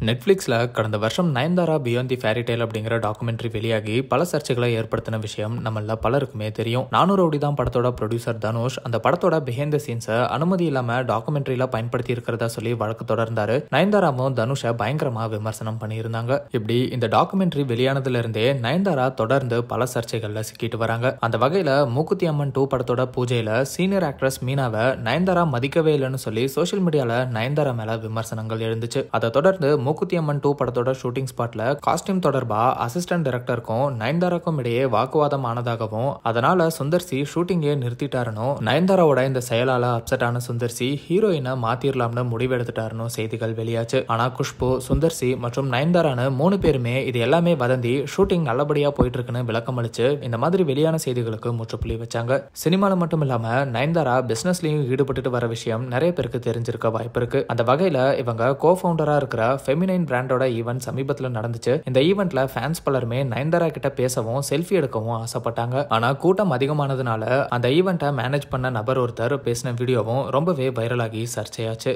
நெட்ஃப்ளிக்ஸில் கடந்த வருஷம் Nayanthara beyond the fairy tale அப்படிங்கிற டாக்குமெண்ட்ரி வெளியாகி பல சர்ச்சைகளை ஏற்படுத்தின விஷயம் நம்மள பலருக்குமே தெரியும். 400 ரவுடி தான் படத்தோட ப்ரொடியூசர் தனுஷ் அந்த படத்தோட பிஹைண்ட் தி சீன்ஸை அனுமதி இல்லாம டாக்குமெண்ட்ரியில பயன்படுத்தி இருக்கிறதா சொல்லி வழக்கு தொடர்ந்தாரு. நயன்தாராவும் தனுஷை பயங்கரமா விமர்சனம் பண்ணியிருந்தாங்க. இப்படி இந்த டாக்குமெண்ட்ரி வெளியானதுல இருந்தே நயன்தாரா தொடர்ந்து பல சர்ச்சைகள்ல சிக்கிட்டு வராங்க. அந்த வகையில மூக்குத்தி அம்மன் 2 படத்தோட பூஜையில சீனியர் ஆக்ட்ரஸ் மீனாவை நயன்தாரா மதிக்கவே இல்லைன்னு சொல்லி சோசியல் மீடியால நயன்தாரா மேல விமர்சனங்கள் எழுந்துச்சு. அதை தொடர்ந்து மூக்குத்தி அம்மன் 2 படத்தோட ஷூட்டிங் ஸ்பாட்ல காஸ்டியூம் தொடர்பா அசிஸ்டன்ட் டைரக்டருக்கும் நயன்தாராக்கும் இடையே வாக்குவாதம் ஆனதாகவும் அதனால சுந்தர்சி ஷூட்டிங்கே நிறுத்திட்டாருன்னு நயன்தாராவோட இந்த செயலால அப்செட் ஆன சுந்தர்சி ஹீரோயினை மாத்திரலாம்னு முடிவெடுத்துட்டாருன்னு செய்திகள் வெளியாச்சு. ஆனா குஷ்பு, சுந்தர்சி மற்றும் நயன்தாரான்னு 3 பேருமே இது எல்லாமே வதந்தி, ஷூட்டிங் நல்லபடியா போயிட்டு இருக்குன்னு விளக்கம் அளிச்சு இந்த மாதிரி வெளியான செய்திகளுக்கு முற்றுப்புள்ளி வச்சாங்க. சினிமால மட்டும் இல்லாம நயன்தாரா பிசினஸ்லயும் ஈடுபட்டு வர விஷயம் நிறைய பேருக்கு தெரிஞ்சிருக்க வாய்ப்பு இருக்கு. அந்த வகையில இவங்க கோ-ஃபவுண்டரா இருக்கிற ஃபெமினைன் பிராண்டோட ஈவென்ட் சமீபத்தில் நடந்துச்சு. இந்த ஈவென்ட்ல ஃபேன்ஸ் பலருமே நயன்தாரா கிட்ட பேசவும் செல்ஃபி எடுக்கவும் ஆசைப்பட்டாங்க. ஆனா கூட்டம் அதிகமானதுனால அந்த ஈவென்ட்டை மேனேஜ் பண்ண நபர் ஒருத்தர் பேசின வீடியோவும் ரொம்பவே வைரலாகி சர்ச்சையாச்சு.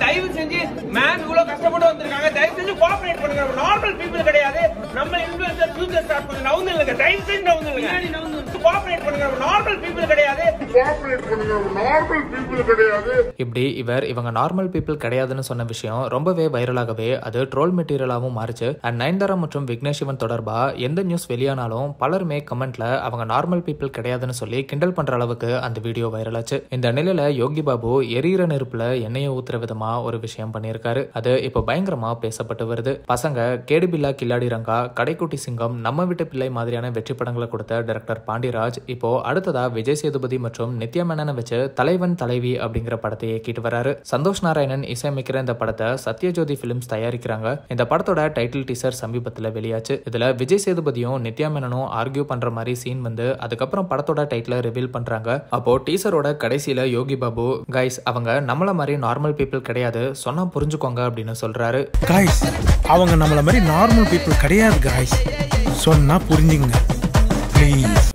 தயவு செஞ்சு மேன் இவ்வளவு கஷ்டப்பட்டு வந்திருக்காங்க, தயவு செஞ்சு கோஆபரேட் பண்ணுங்க. நார்மல் பீப்பிள் கிடையாது. நம்ம இன்ஃப்ளூயன்சர் ஃபியூச்சர் ஸ்டார்ட் பண்ணுங்க. நவுந்து இல்லங்க, தயவு செஞ்சு நவுந்து இல்லங்க. கோஆபரேட் பண்ணுங்க. நார்மல் பீப்பிள் கிடையாது. கோஆபரேட் பண்ணுங்க. நார்மல் பீப்பிள் கிடையாது. இப்படி இவங்க நார்மல் பீப்பிள் கிடையாதுன்னு சொன்ன விஷயம் ரொம்பவே வைரலாகவே அது ட்ரோல் மெட்டீரியலாகவும் மாறிச்சு. அண்ட் நயன்தாரா மற்றும் விக்னேஷ் சிவன் தொடர்பா எந்த நியூஸ் வெளியானாலும் பலருமே கமெண்ட்ல அவங்க நார்மல் பீப்பிள் கிடையாதுன்னு சொல்லி கிண்டல் பண்ற அளவுக்கு அந்த வீடியோ வைரலாச்சு. இந்த நிலையில யோகி பாபு எரியிற நெருப்புல எண்ணெயை ஊத்துற விதமா ஒரு விஷயம் பண்ணியிருக்காரு. அது இப்போ பயங்கரமா பேசப்பட்டு வருது. பசங்க கேடிபில்லா, கில்லாடி ரங்கா, கடைக்குட்டி சிங்கம், நம்ம வீட்டு பிள்ளை மாதிரியான வெற்றி படங்களை கொடுத்த டைரக்டர் பாண்டிராஜ் இப்போ அடுத்ததா விஜய் சேதுபதி மற்றும் நித்யா மேனனை வச்சு தலைவன் தலைவி அப்படிங்கிற படத்தை இயக்கிட்டு வராரு. சந்தோஷ் நாராயணன் இசையமைக்கிற இந்த படத்தை சத்யஜோதி பிலிம்ஸ் தயாரிக்கிறாங்க. இந்த படத்தோட டைட்டில் டீசர் சமீபத்துல வெளியாச்சு. இதுல விஜய் சேதுபதியும் நித்யா மேனனும் ஆர்கியூ பண்ற மாதிரி சீன் வந்து அதுக்கப்புறம் படத்தோட டைட்டில ரிவீல் பண்றாங்க. அப்போ டீசரோட கடைசியில யோகி பாபு கைஸ் அவங்க நம்மள மாதிரி நார்மல் பீப்பிள் கிடையாது, சொன்னா புரிஞ்சுக்கோங்க அப்படின்னு சொல்றாரு. கைஸ் அவங்க நம்மள மாதிரி நார்மல் பீப்பிள் கிடையாது கைஸ், சொன்னா புரிஞ்சுங்க.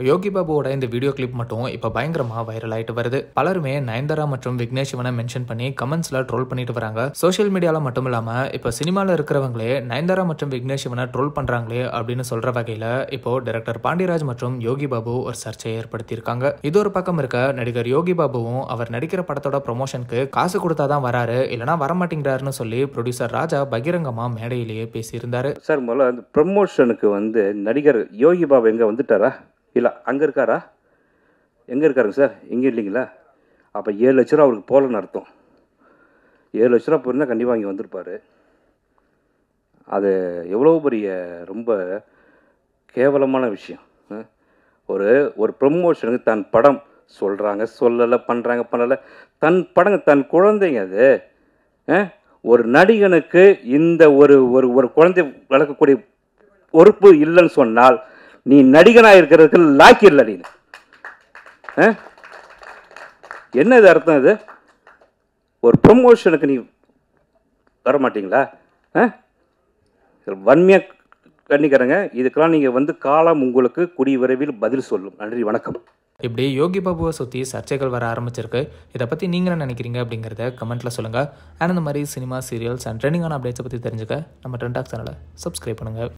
யோகி பாபுவோட இந்த வீடியோ கிளிப் மட்டும் இப்ப பயங்கரமா வைரல் ஆயிட்டு வருது. பலருமே நயன்தாரா மற்றும் விக்னேஷ் சிவனை மென்ஷன் பண்ணி கமெண்ட்ஸ்ல ட்ரோல் பண்ணிட்டு வராங்க. சோசியல் மீடியால மட்டும் இல்லாம இப்ப சினிமால இருக்கிறவங்களே நயன்தாரா மற்றும் விக்னேஷ் சிவனை ட்ரோல் பண்றாங்களே அப்படின்னு சொல்ற வகையில இப்போ டைரக்டர் பாண்டிராஜ் மற்றும் யோகி பாபு ஒரு சர்ச்சையை ஏற்படுத்தி இருக்காங்க. இது ஒரு பக்கம் இருக்க, நடிகர் யோகி பாபுவும் அவர் நடிக்கிற படத்தோட ப்ரொமோஷனுக்கு காசு கொடுத்தாதான் வராரு, இல்லனா வரமாட்டேங்கிறாருன்னு சொல்லி ப்ரொடியூசர் ராஜா பகிரங்கமா மேடையிலேயே பேசியிருந்தாரு. சார் முதல்ல அந்த ப்ரமோஷனுக்கு நடிகர் யோகி பாபு எங்க வந்துட்டாரா இல்லை அங்கே இருக்காரா? எங்கே இருக்காருங்க சார்? எங்கே இல்லைங்களா? அப்போ 7 லட்ச ரூபா அவருக்கு போகலன்னு அர்த்தம். 7 லட்ச ரூபா போயிருந்தால் கண்டிப்பாக இங்கே வந்திருப்பார். அது எவ்வளோ பெரிய ரொம்ப கேவலமான விஷயம். ஒரு ப்ரமோஷனுக்கு தன் படம் சொல்கிறாங்க, சொல்லலை, பண்ணுறாங்க, பண்ணலை, தன் படங்க தன் குழந்தைங்க. அது ஒரு நடிகனுக்கு இந்த ஒரு குழந்தை வளர்க்கக்கூடிய பொறுப்பு இல்லைன்னு சொன்னால் நீ நடிகனாக இருக்கிறதுக்கு லாக்கி இல்லை. நீ என்ன இது அர்த்தம்? இது ஒரு ப்ரமோஷனுக்கு நீ வரமாட்டீங்களா? வன்மையாக கண்டிக்கிறேங்க. இதுக்கெல்லாம் நீங்கள் காலம் உங்களுக்கு கூடிய விரைவில் பதில் சொல்லும். நன்றி, வணக்கம். இப்படி யோகி பாபுவை சுற்றி சர்ச்சைகள் வர ஆரம்பிச்சிருக்கு. இதை பற்றி நீங்கள் என்ன நினைக்கிறீங்க அப்படிங்கிறத கமெண்ட்டில் சொல்லுங்கள். அண்ட் இந்த மாதிரி சினிமா, சீரியல்ஸ் அண்ட் ட்ரெண்டிங்கான அப்டேட்ஸை பற்றி தெரிஞ்சுக்க நம்ம ட்ரெண்ட் டாக் சேனலை சப்ஸ்கிரைப் பண்ணுங்கள்.